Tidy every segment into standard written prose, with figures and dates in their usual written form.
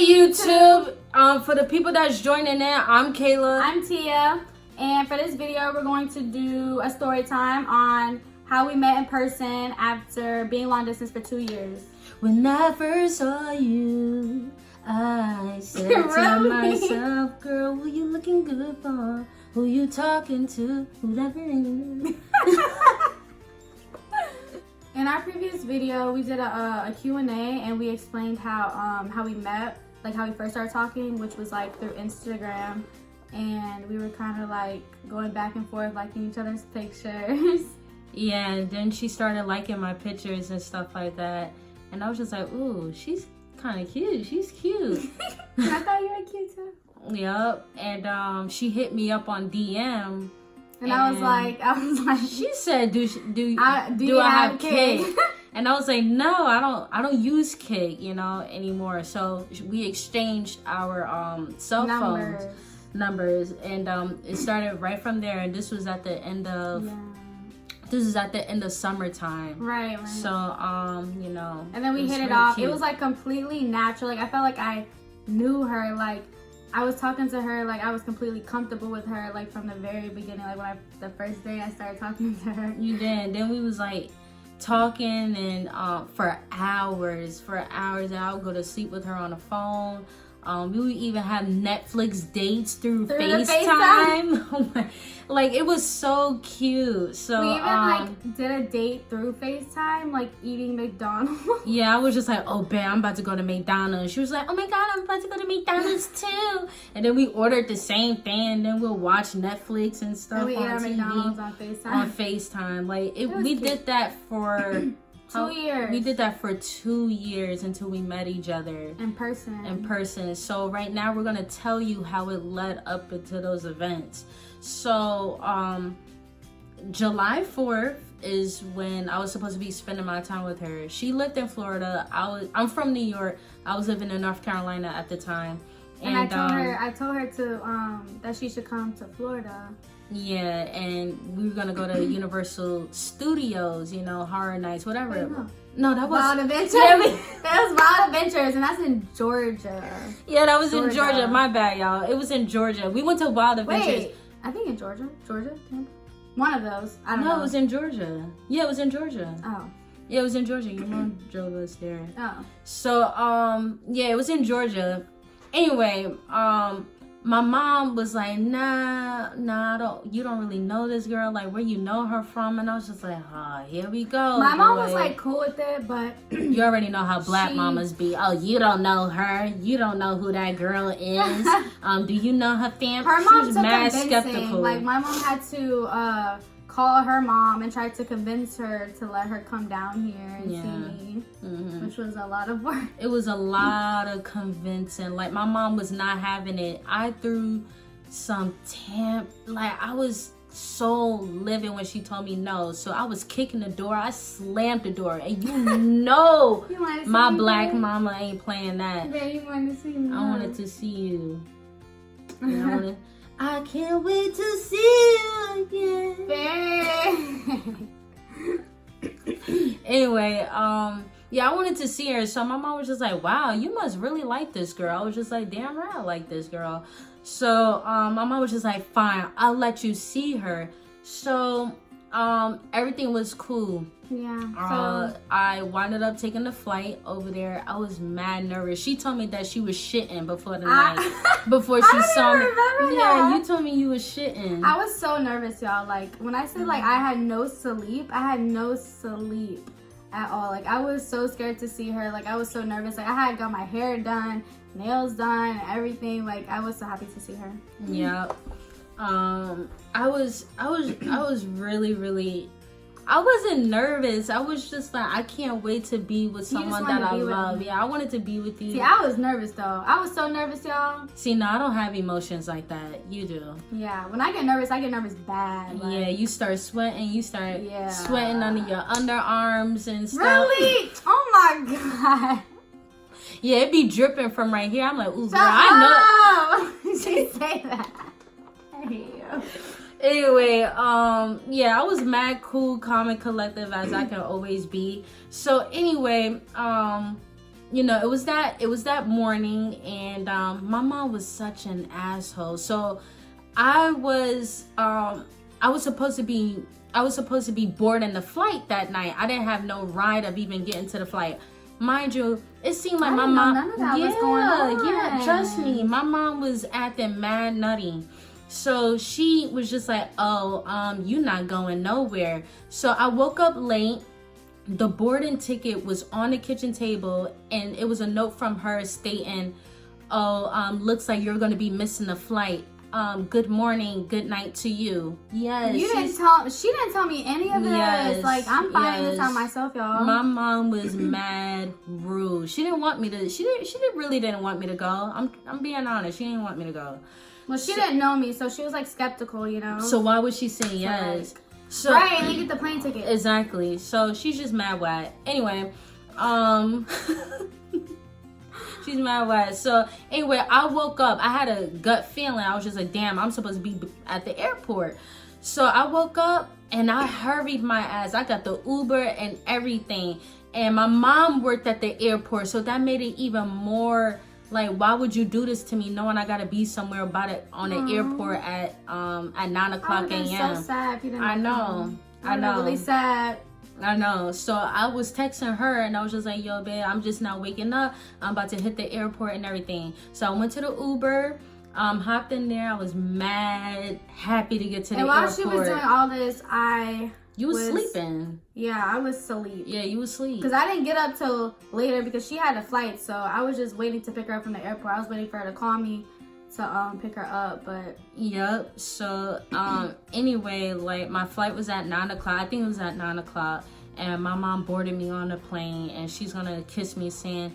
YouTube. For the people that's joining in, I'm Kayla. I'm Tia. And for this video, we're going to do a story time on how we met in person after being long distance for 2 years. When I first saw you, I said to myself, girl, who you looking good for? Who you talking to? Who's that ring? In our previous video, we did a Q&A and we explained how we met, like how we first started talking, which was like through Instagram. And we were kind of like going back and forth liking each other's pictures. Yeah, and then she started liking my pictures and stuff like that. And I was just like, ooh, she's kind of cute. She's cute. I thought you were cute too. Yep. And she hit me up on DM. And I was like, she said, do I have cake? And I was like, no, I don't use cake, anymore. So we exchanged our cell phone numbers, and it started right from there. And this was at the end of summertime. Right. So and then we hit it really off. cute. It was like completely natural. Like I felt like I knew her. Like I was talking to her, like I was completely comfortable with her, like from the very beginning. Like when the first day I started talking to her. You did. Then we was like talking and for hours, and I would go to sleep with her on the phone. We would even have Netflix dates through FaceTime. Like it was so cute. So we even did a date through FaceTime, like eating McDonald's. Yeah, I was just like, oh, babe, I'm about to go to McDonald's. She was like, oh my God, I'm about to go to McDonald's too. And then we ordered the same thing, and then we'll watch Netflix and stuff and we on ate our TV. McDonald's on FaceTime. On FaceTime. Like we did that for 2 years. We did that for 2 years until we met each other in person. So right now we're gonna tell you how it led up into those events. So July 4th is when I was supposed to be spending my time with her. She lived in Florida. I'm from New York. I was living in North Carolina at the time. And I told her to that she should come to Florida. Yeah, and we were gonna go to Universal Studios, Horror Nights, whatever. Wait, no, that was Wild Adventures. Yeah, that was Wild Adventures, and that's in Georgia. Yeah, that was in Georgia. My bad, y'all. It was in Georgia. We went to Wild Adventures. Wait, I think in Georgia, Tampa? One of those. I don't know. No, it was in Georgia. Yeah, it was in Georgia. Oh. Yeah, it was in Georgia. Your mom drove us there. Oh. So, yeah, it was in Georgia. Anyway, my mom was like, nah, you don't really know this girl, like where you know her from. And I was just like, here we go. My mom was like cool with it, but you already know how black mamas be. Oh, you don't know her, you don't know who that girl is. Do you know her family? Her mom was took mad convincing. skeptical. Like my mom had to call her mom and try to convince her to let her come down here and see me, which was a lot of work. It was a lot of convincing. Like my mom was not having it. I threw some I was so livid when she told me no. So I was kicking the door. I slammed the door, and my black mama ain't playing that. Yeah, you wanted to see me. I wanted to see you. I can't wait to see you again. Anyway, yeah, I wanted to see her. So my mom was just like, wow, you must really like this girl. I was just like, damn right, I like this girl. So my mom was just like, fine, I'll let you see her. So everything was cool. Yeah. I wound up taking the flight over there. I was mad nervous. She told me that she was shitting before the night. Before she saw me. Yeah, you told me you was shitting. I was so nervous, y'all. Like when I said like I had no sleep at all. Like I was so scared to see her. Like I was so nervous. Like I had got my hair done, nails done, and everything. Like I was so happy to see her. Yeah. I was really I wasn't nervous. I was just like, I can't wait to be with someone that I love. Yeah, I wanted to be with you. See, I was nervous though. I was so nervous, y'all. See, no, I don't have emotions like that. You do. Yeah, when I get nervous bad. Like, yeah, you start sweating. You start sweating under your underarms and stuff. Really? Oh my God. Yeah, it be dripping from right here. I'm like, ooh, girl, I know. She say that. I hate you. Anyway, yeah, I was mad cool, calm, and collective as I can always be. So anyway, you know, it was that morning, and my mom was such an asshole. So I was supposed to be boarding the flight that night. I didn't have no ride of even getting to the flight. Mind you, it seemed like my mom. None of that was going on. Yeah, trust me, my mom was acting mad nutty. So she was just like, "Oh, you not going nowhere." So I woke up late. The boarding ticket was on the kitchen table, and it was a note from her stating, "Oh, looks like you're gonna be missing the flight. Good morning, good night to you." Yes. She didn't tell me any of this. Like, I'm finding this out myself, y'all. My mom was mad rude. She didn't want me to. Really didn't want me to go. I'm being honest. She didn't want me to go. Well, she didn't know me, so she was like skeptical, you know. So why would she say yes? So, right, and you get the plane ticket. Exactly. So she's just mad whack. Anyway, she's mad whack. So anyway, I woke up. I had a gut feeling. I was just like, damn, I'm supposed to be at the airport. So I woke up and I hurried my ass. I got the Uber and everything. And my mom worked at the airport, so that made it even more like, why would you do this to me knowing I gotta be somewhere about it on the airport at 9 o'clock a.m. So sad if you didn't I know. Really sad. I know. So I was texting her and I was just like, yo, babe, I'm just now waking up. I'm about to hit the airport and everything. So I went to the Uber, hopped in there. I was mad, happy to get to the airport. And while she was doing all this, You was sleeping. Yeah, I was asleep. Yeah, you was asleep. Because I didn't get up till later because she had a flight. So I was just waiting to pick her up from the airport. I was waiting for her to call me to pick her up, but... Yep. So, anyway, like, my flight was at 9 o'clock. I think it was at 9 o'clock. And my mom boarded me on the plane. And she's going to kiss me saying,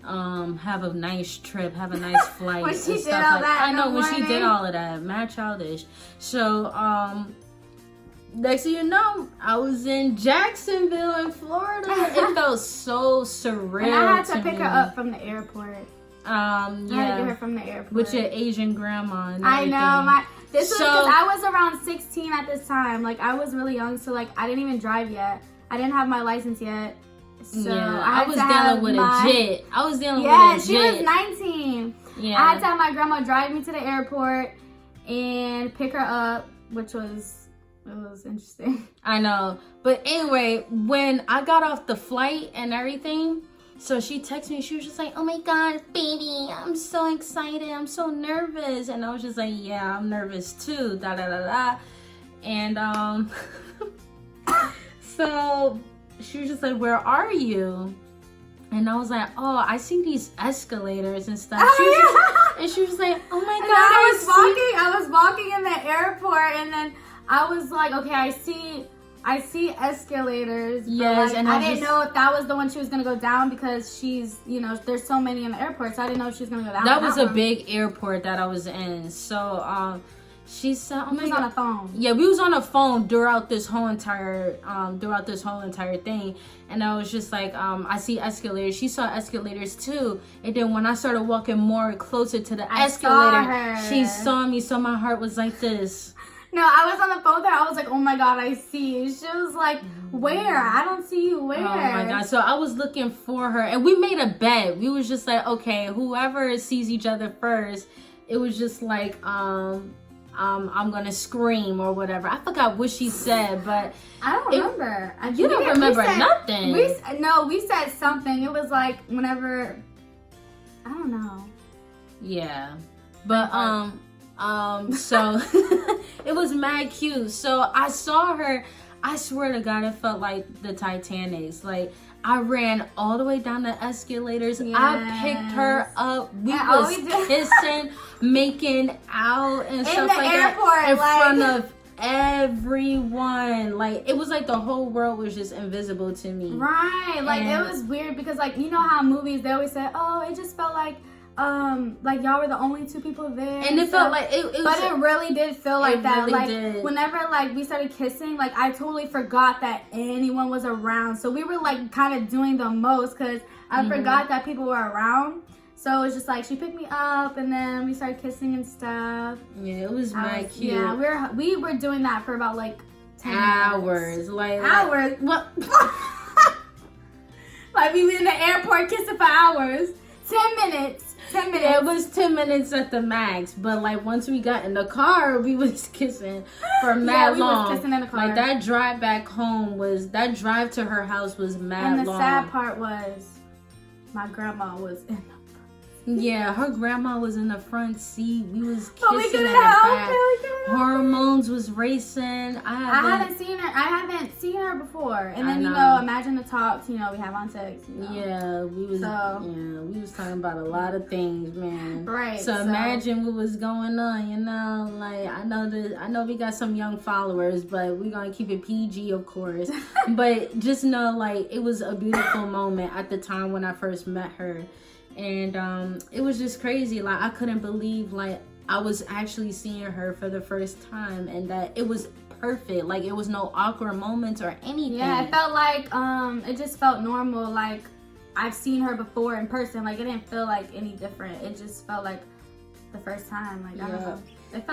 have a nice trip. Have a nice flight. When she and did stuff all like that I know, in the when she did morning. all of that. Mad childish. So, next thing you know, I was in Jacksonville in Florida. It felt so surreal. And I had to to pick me. her up from the airport. I had to get her from the airport. With your Asian grandma and I everything. know. This was because I was around 16 at this time. Like, I was really young, so, like, I didn't even drive yet. I didn't have my license yet. So yeah, I was dealing with a jit. I was dealing with a Yeah, jit. she was 19. Yeah. I had to have my grandma drive me to the airport and pick her up, which was... It was interesting. I know. But anyway, when I got off the flight and everything, so she texted me. She was just like, oh my God, baby, I'm so excited. I'm so nervous. And I was just like, yeah, I'm nervous too. Da da da da. And so she was just like, where are you? And I was like, oh, I see these escalators and stuff. And she was like, oh my God. I was walking in the airport, and then I was like, okay, I see escalators. Yes, like, and I didn't know if that was the one she was gonna go down because she's, you know, there's so many in the airport, so I didn't know if she was gonna go down. That was a big airport that I was in. So she said, "Oh my God." on a phone. Yeah, we was on a phone throughout this whole entire thing, and I was just like, I see escalators. She saw escalators too, and then when I started walking more closer to the escalator, she saw me. So my heart was like this. No, I was on the phone with her. I was like, oh my God, I see you. She was like, where? I don't see you. Where? Oh my God. So I was looking for her, and we made a bet. We was just like, okay, whoever sees each other first, it was just like, I'm gonna scream or whatever. I forgot what she said, but I don't remember. You don't remember nothing. We said something. It was like whenever, I don't know. Yeah, but so it was mad cute. So I saw her. I swear to God, it felt like the Titanics. Like, I ran all the way down the escalators. Yes. I picked her up. We was kissing, making out, and stuff like that in front of everyone. Like, it was like the whole world was just invisible to me. Right. Like, it was weird because, like, you know how movies, they always say, oh, it just felt like y'all were the only two people there, and it felt like it really did feel like that. Really like did. Whenever like we started kissing, like I totally forgot that anyone was around. So we were like kind of doing the most because I forgot that people were around. So it was just like she picked me up, and then we started kissing and stuff. Yeah, it was very cute. Yeah, we were doing that for about like 10 hours. Minutes. Hours. What? Like we were in the airport kissing for hours. 10 minutes. 10 minutes. Yeah, it was 10 minutes at the max. But like once we got in the car, we was kissing for mad long. Was kissing in the car. Like that drive back home that drive to her house was mad long. And the sad part was my grandma was in the front. Yeah, her grandma was in the front seat. We was kissing But we couldn't in the help back. Hormones was racing. I haven't seen her before. And then imagine the talks. We have on text. Yeah, we was talking about a lot of things, man. Right. So imagine what was going on. Like I know we got some young followers, but we're gonna keep it PG, of course. But just know, like, it was a beautiful moment at the time when I first met her. And it was just crazy. Like I couldn't believe like I was actually seeing her for the first time, and that it was perfect. Like it was no awkward moments or anything. Yeah, it felt like it just felt normal. Like I've seen her before in person. Like it didn't feel like any different. It just felt like the first time. Like I don't know. It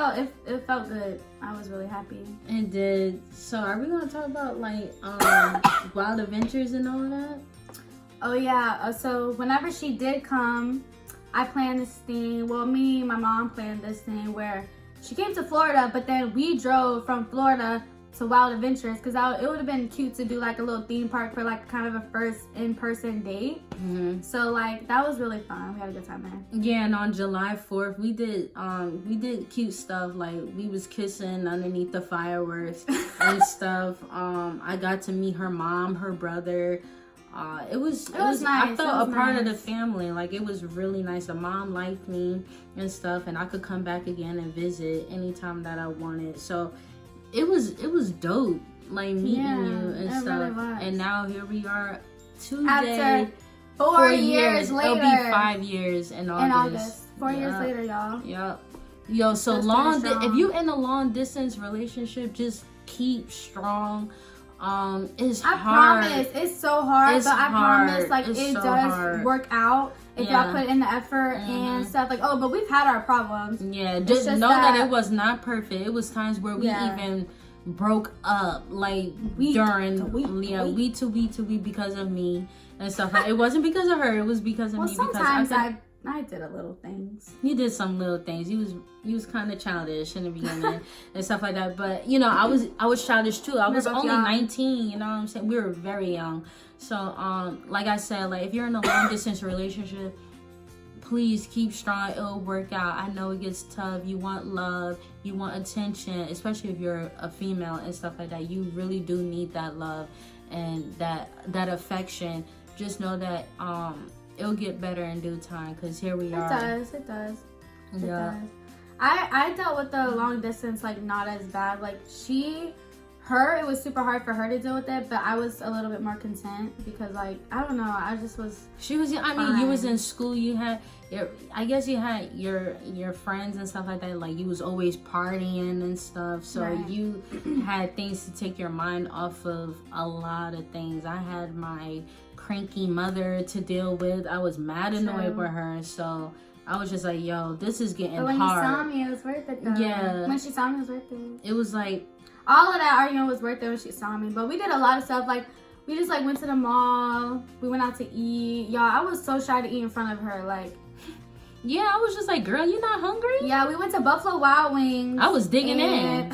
felt good. I was really happy. It did. So are we gonna talk about like wild adventures and all that? Oh yeah, so whenever she did come, I planned this thing. Well, me and my mom planned this thing where she came to Florida, but then we drove from Florida to Wild Adventures because it would have been cute to do like a little theme park for like kind of a first in-person date. Mm-hmm. So like that was really fun. We had a good time there. Yeah, and on July 4th, we did cute stuff. Like we was kissing underneath the fireworks and stuff. I got to meet her mom, her brother. It was nice. I felt a part of the family. Like it was really nice. The mom liked me and stuff, and I could come back again and visit anytime that I wanted. So it was dope. Like meeting you and stuff. Really was. And now here we are today. After 4 years later. It'll be 5 years in August. 4 years later, y'all. Yep. Yo, so if you in a long distance relationship, just keep strong. It's hard. I promise, it's so hard, but I promise, like, it does work out if y'all put in the effort and stuff. Like, but we've had our problems. Yeah, just know that it was not perfect. It was times where we even broke up, like week to week because of me and stuff. Like, it wasn't because of her. It was because of me. Sometimes I did a little things. You did some little things. You was kind of childish in the beginning and stuff like that. But I was childish too. I was only 19. You know what I'm saying? We were very young. So like I said, like if you're in a long distance relationship, please keep strong. It'll work out. I know it gets tough. You want love. You want attention, especially if you're a female and stuff like that. You really do need that love and that affection. Just know that it'll get better in due time, because here we are. It does. I dealt with the long distance like not as bad. Like it was super hard for her to deal with it, but I was a little bit more content because like I don't know, I just was. She was. I mean, you was in school. You had I guess you had your friends and stuff like that. Like you was always partying and stuff, so you had things to take your mind off of a lot of things. I had my cranky mother to deal with. I was mad annoyed with her, so I was just like, yo, this is getting hard. But when you saw me, it was worth it though. Yeah. When she saw me, it was worth it. It was like all of that argument was worth it when she saw me. But we did a lot of stuff. Like we just like went to the mall. We went out to eat. Y'all, I was so shy to eat in front of her. Like, yeah, I was just like, girl, you not hungry? Yeah, we went to Buffalo Wild Wings. I was digging in.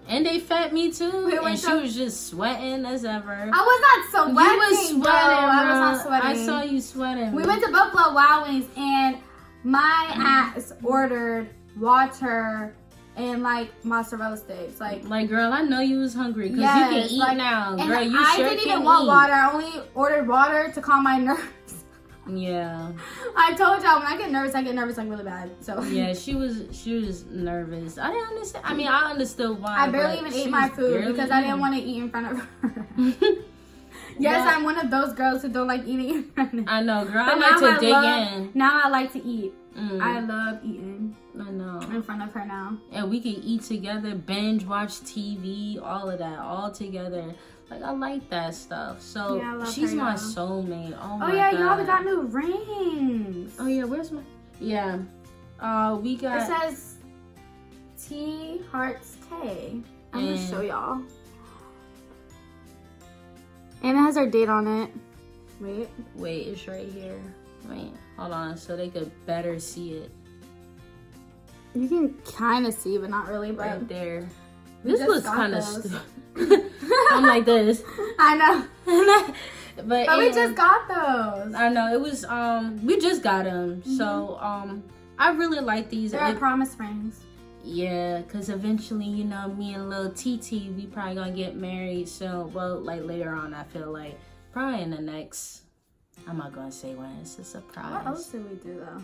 And they fed me too, and she was just sweating as ever. I was not sweating. You was sweating, I was not sweating. I saw you sweating. We went to Buffalo Wild Wings, and my ass ordered water and like mozzarella sticks. Like girl, I know you was hungry because you can eat now, girl. You I sure didn't can even want eat. water. I only ordered water to calm my nerves. Yeah. I told y'all when I get nervous like really bad. So yeah, she was nervous. I didn't understand. I mean, I understood why. I barely even ate my food because I didn't want to eat in front of her. Yes, I'm one of those girls who don't like eating in front of her. I know, girl. I like to dig in. Now I like to eat. I love eating. I know. In front of her now. And we can eat together, binge watch TV, all of that, all together. Like, I like that stuff. So, yeah, she's my soulmate. Oh my yeah, God. y'all, we got new rings. Oh, yeah, where's my... Yeah. We got... It says T Hearts K. I'm going to show y'all. And it has our date on it. Wait. Wait, it's right here. Wait, hold on, so they could better see it. You can kind of see, but not really. But Right there. we This just looks got kind of those. stupid. I'm like this. I know. But But we anyway, just got those. I know it was we just got them. So I really like these. They're our promise rings. Yeah, because eventually, you know, me and little TT, we probably gonna get married soon. Well, like later on, I feel like probably in the next, I'm not gonna say when, it's a surprise. What else did we do though?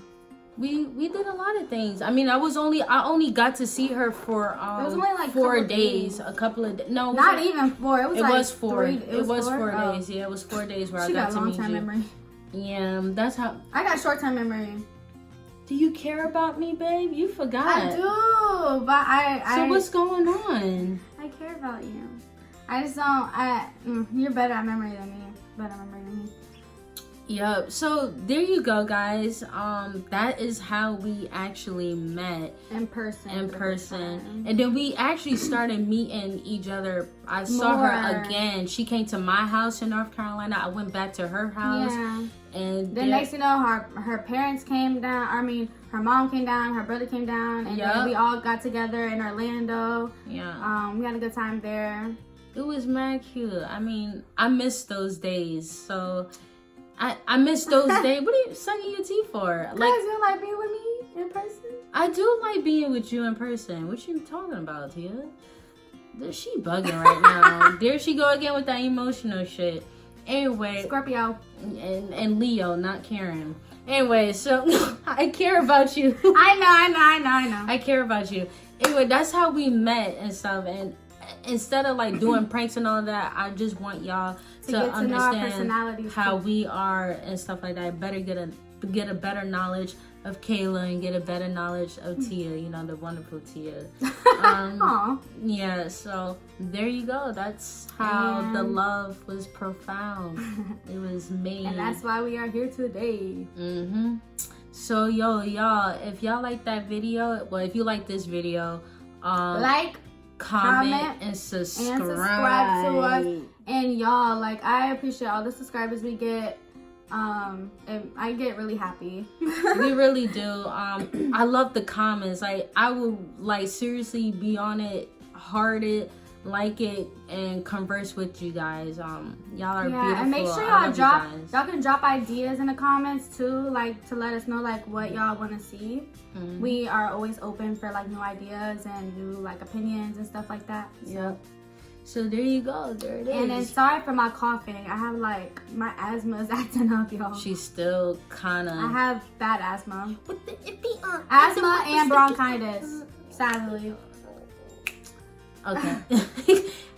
We did a lot of things. I mean, I only got to see her for It was only like 4 days, a couple of no, Not it was, even 4. It was it like was 4. 3. It was 4 Oh. days. Yeah, it was 4 days where She I got got to meet long-term you. memory. Yeah, that's how. I got short-term memory. Do you care about me, babe? You forgot. I do, but So what's going on? I care about you. I just don't. You're better at memory than me. Better memory than me. Yep. So there you go, guys. That is how we actually met In person. in for the first person, time. and then we actually started meeting each other. I saw her More. again. She came to my house in North Carolina. I went back to her house, Yeah. and Then next you know, her parents came down. I mean, her mom came down. Her brother came down, and Yup. then we all got together in Orlando. yeah, We had a good time there. it was mad cute. I mean, I miss those days. So. I miss those days. What are you sucking your teeth for? Like, you like being with me in person? I do like being with you in person. What you talking about, Tia? She bugging right now. There she go again with that emotional shit. Anyway, Scorpio. and Leo, not Karen. Anyway, so I care about you. I know. I care about you. Anyway, that's how we met and stuff. And instead of like doing pranks and all that, I just want y'all to get to know our understand personalities how too. we are and stuff like that. Better get a better knowledge of Kayla and get a better knowledge of Tia. You know, the wonderful Tia. Aw. Yeah. So there you go. That's how the love was profound. It was made. And that's why we are here today. So y'all, if y'all like that video, well, if you like this video, Like, comment and subscribe. and subscribe to us. And y'all, like, I appreciate all the subscribers we get. And I get really happy. We really do. I love the comments. Like, I will like seriously be on it, heart it, like it, and converse with you guys. Y'all are beautiful. And make sure I y'all love you guys. y'all can drop ideas in the comments too, like to let us know like what y'all want to see. We are always open for like new ideas and new like opinions and stuff like that. Yep. So there you go. There it is. And then sorry for my coughing. I have like my asthma is acting up, y'all. She's still kind of. I have bad asthma. With the ippy Asthma and bronchitis, sadly. Okay.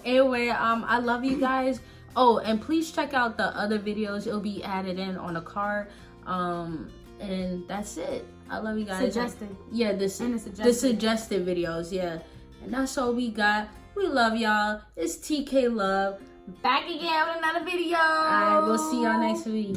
Anyway, I love you guys. Oh, and please check out the other videos. It'll be added in on a card. And that's it. I love you guys. Suggested. Yeah, And the the suggested videos. Yeah, and that's all we got. We love y'all. It's TK Love. Back again with another video. All right, we'll see y'all next week.